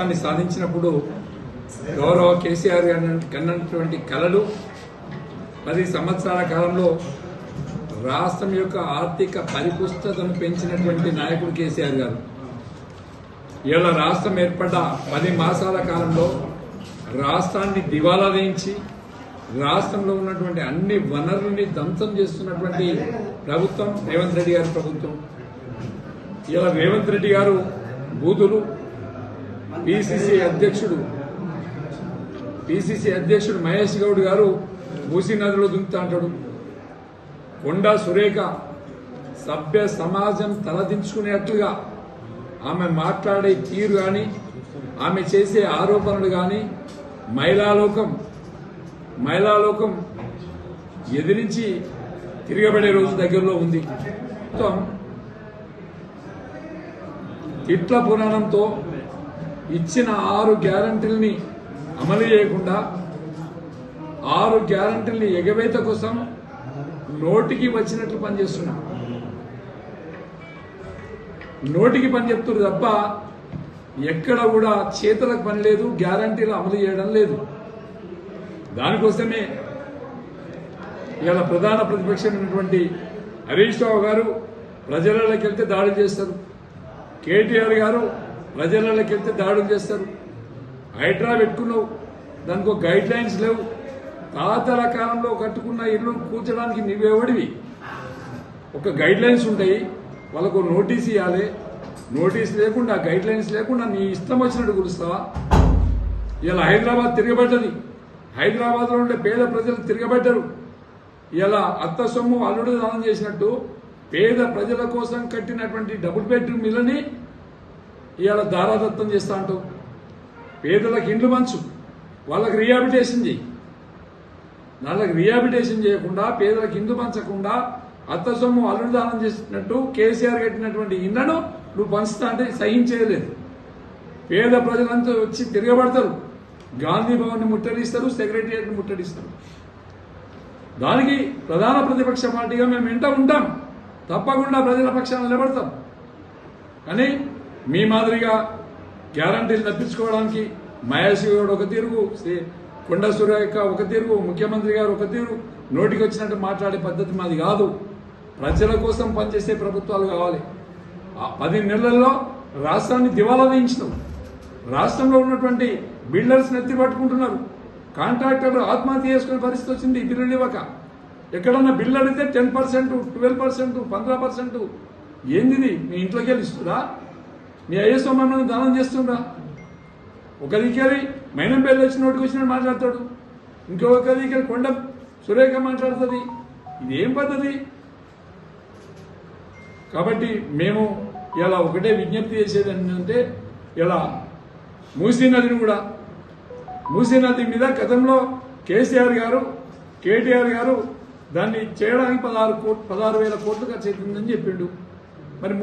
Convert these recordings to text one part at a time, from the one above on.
రాష్ట్రాన్ని సాధించినప్పుడు గౌరవ కేసీఆర్ కన్నటువంటి కలలు 10 సంవత్సరాల కాలంలో రాష్ట్రం యొక్క ఆర్థిక పరిపుష్టతను పెంచినటువంటి నాయకుడు కేసీఆర్ గారు. ఇలా రాష్ట్రం ఏర్పడ్డ 10 మాసాల కాలంలో రాష్ట్రాన్ని దివాలా వేయించి రాష్ట్రంలో ఉన్నటువంటి అన్ని వనరుల్ని ధ్వంసం చేస్తున్నటువంటి ప్రభుత్వం రేవంత్ రెడ్డి గారి ప్రభుత్వం. ఇలా రేవంత్ రెడ్డి గారు బూతులు పిసిసి అధ్యక్షుడు మహేష్ గౌడ్ గారు మూసీ నదిలో దుంకుతా అంటాడు. కొండా సురేఖ సభ్య సమాజం తలదించుకునేట్లుగా ఆమె మాట్లాడే తీరు కానీ ఆమె చేసే ఆరోపణలు కానీ మహిళాలోకం ఎదిరించి తిరగబడే రోజు దగ్గరలో ఉంది. తిట్ల పురాణంతో ఇచ్చిన 6 గ్యారంటీల్ని అమలు చేయకుండా 6 గ్యారంటీల్ని ఎగవేత కోసం నోటికి వచ్చినట్లు పనిచేస్తున్నా. నోటికి పని చెప్తున్నారు తప్ప ఎక్కడ కూడా చేతులకు పని లేదు, గ్యారంటీలు అమలు చేయడం లేదు. దానికోసమే ఇవాళ ప్రధాన ప్రతిపక్షమైనటువంటి హరీష్ రావు గారు ప్రజలలోకి వెళ్తే దాడులు చేస్తారు, కేటీఆర్ గారు ప్రజలలోకి వెళ్తే దాడులు చేస్తారు. హైడ్రా పెట్టుకున్నావు, దానికి ఒక గైడ్ లైన్స్ లేవు. తాతల కాలంలో కట్టుకున్న ఇల్లు కూర్చడానికి నువ్వెవడివి? ఒక గైడ్ లైన్స్ ఉంటాయి, వాళ్ళకు నోటీస్ ఇవ్వాలి. నోటీస్ లేకుండా గైడ్ లైన్స్ లేకుండా నీ ఇష్టం వచ్చినట్టు కూలుస్తావా? ఇలా హైదరాబాద్ తిరగబడ్డది. హైదరాబాద్లో ఉండే పేద ప్రజలు తిరగబడ్డారు. ఇలా అత్త సొమ్ము అల్లుడు దానం చేసినట్టు పేద ప్రజల కోసం కట్టినటువంటి డబుల్ బెడ్రూమ్ ఇళ్ళని ఇవాళ దారాదత్తం చేస్తా అంటావు. పేదలకు ఇండ్లు మంచు, వాళ్ళకి రీహాబిటేషన్ చేయి. వాళ్ళకి రీహాబిటేషన్ చేయకుండా పేదలకు ఇండ్లు పంచకుండా అత్త సొమ్ము అల్లుడు దానం చేసినట్టు కేసీఆర్ కట్టినటువంటి ఇళ్లను నువ్వు పంచుతా అంటే సహించేయలేదు. పేద ప్రజలంతా వచ్చి తిరగబడతారు, గాంధీ భవన్ని ముట్టడిస్తారు, సెక్రటరియట్ని ముట్టడిస్తారు. దానికి ప్రధాన ప్రతిపక్ష పార్టీగా మేము వెంట ఉంటాం, తప్పకుండా ప్రజల పక్షాన్ని నిలబడతాం. కానీ మీ మాదిరిగా గ్యారంటీలు తప్పించుకోవడానికి మహేష్ గౌడ్ ఒక తీరు, కొండా సురేఖ ఒక తీరు, ముఖ్యమంత్రి గారు ఒక తీరు, నోటికి వచ్చినట్టు మాట్లాడే పద్ధతి మాది కాదు. ప్రజల కోసం పనిచేసే ప్రభుత్వాలు కావాలి. 10 నెలల్లో రాష్ట్రాన్ని దివాలా వేయించినాం. రాష్ట్రంలో ఉన్నటువంటి బిల్డర్స్ నెత్తి పట్టుకుంటున్నారు. కాంట్రాక్టర్లు ఆత్మహత్య చేసుకునే పరిస్థితి వచ్చింది బిల్లులు ఇవ్వక. ఎక్కడన్నా బిల్లు అడిగితే 10%, 12%, 15%. ఏంది? మీ ఇంట్లోకి వెళ్ళి ఇస్తుందా? మీ అయ్యస్వామ్యాన్ని దానం చేస్తుందా? ఒక దిక్కేరి మైనంపల్లి వచ్చి నోటికి వచ్చినట్టు మాట్లాడతాడు, ఇంకొక దిక్కేరి కొండ సురేఖ మాట్లాడుతుంది. ఇదేం పద్ధతి? కాబట్టి మేము ఇలా ఒకటే విజ్ఞప్తి చేసేది ఏంటంటే, ఇలా మూసీ నది మీద గతంలో కేసీఆర్ గారు, కేటీఆర్ గారు దాన్ని చేయడానికి 16,000 కోట్లు ఖర్చు అవుతుందని చెప్పిండు. మరి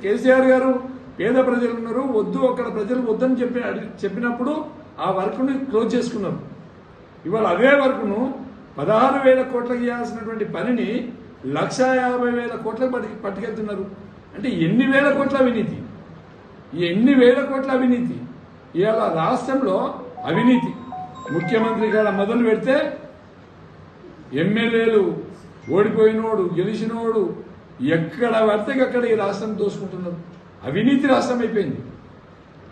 కేసీఆర్ గారు పేద ప్రజలు ఉన్నారు, వద్దు అక్కడ ప్రజలు వద్దని చెప్పినప్పుడు ఆ వర్క్ని క్లోజ్ చేసుకున్నారు. ఇవాళ అదే వర్క్ను 16,000 కోట్లకు ఇవ్వాల్సినటువంటి పనిని 1,50,000 కోట్లకు పట్టుకెళ్తున్నారు. అంటే ఎన్ని వేల కోట్ల అవినీతి, ఇవాళ రాష్ట్రంలో అవినీతి. ముఖ్యమంత్రి గారు మొదలు పెడితే ఎమ్మెల్యేలు ఓడిపోయినోడు గెలిచినోడు ఎక్కడ పడితే అక్కడ ఈ రాష్ట్రం దోసుకుంటున్నారు. అవినీతి రాష్ట్రం అయిపోయింది,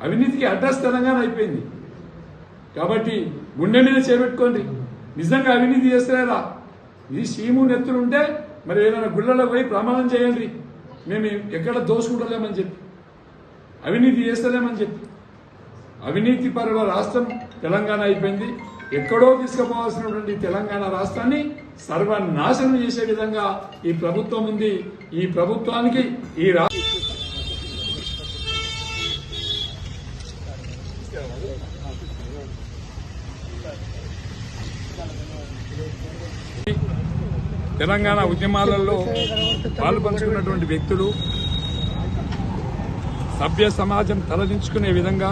అవినీతికి అడ్రస్ తెలంగాణ అయిపోయింది. కాబట్టి గుండె మీద చేపెట్టుకోండి, నిజంగా అవినీతి చేస్తారా? ఇది సీము నెత్తులుంటే మరి ఏదైనా గుళ్ళలో పోయి ప్రమాణం చేయండి, మేము ఎక్కడ దోసుకుంటలేమని చెప్పి, అవినీతి చేస్తలేమని చెప్పి. అవినీతి పరుల రాష్ట్రం తెలంగాణ అయిపోయింది. ఎక్కడో తీసుకుపోవాల్సినటువంటి తెలంగాణ రాష్ట్రాన్ని సర్వనాశనం చేసే విధంగా ఈ ప్రభుత్వం ఉంది. ఈ ప్రభుత్వానికి ఈ తెలంగాణ ఉద్యమాలలో పాల్పంచుకున్నటువంటి వ్యక్తులు సభ్య సమాజం తలదించుకునే విధంగా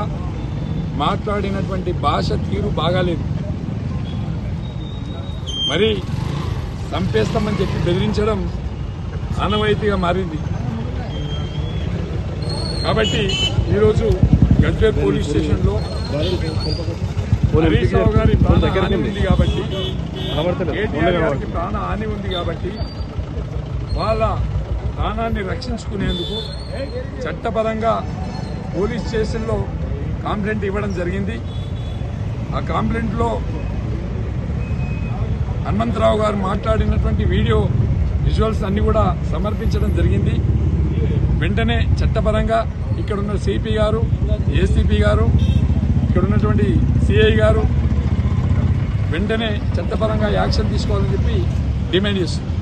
మాట్లాడినటువంటి భాష తీరు బాగాలేదు. మరి చంపేస్తామని చెప్పి బెదిరించడం ఆనవాయితీగా మారింది. కాబట్టి ఈరోజు గజ్వేల్ పోలీస్ స్టేషన్లో హరీష్ రావు గారి ప్రాణ హాని ఉంది కాబట్టి, కేటీఆర్ గారికి ప్రాణ హాని ఉంది కాబట్టి వాళ్ళ ప్రాణాన్ని రక్షించుకునేందుకు చట్టపరంగా పోలీస్ స్టేషన్లో కంప్లైంట్ ఇవ్వడం జరిగింది. ఆ కంప్లైంట్లో హనుమంతరావు గారు మాట్లాడినటువంటి వీడియో విజువల్స్ అన్ని కూడా సమర్పించడం జరిగింది. వెంటనే చట్టపరంగా ఇక్కడున్న సిపి గారు, ఏసీపీ గారు, ఇక్కడ ఉన్నటువంటి సిఐ గారు వెంటనే చట్టపరంగా యాక్షన్ తీసుకోవాలని చెప్పి డిమాండ్ చేస్తున్నారు.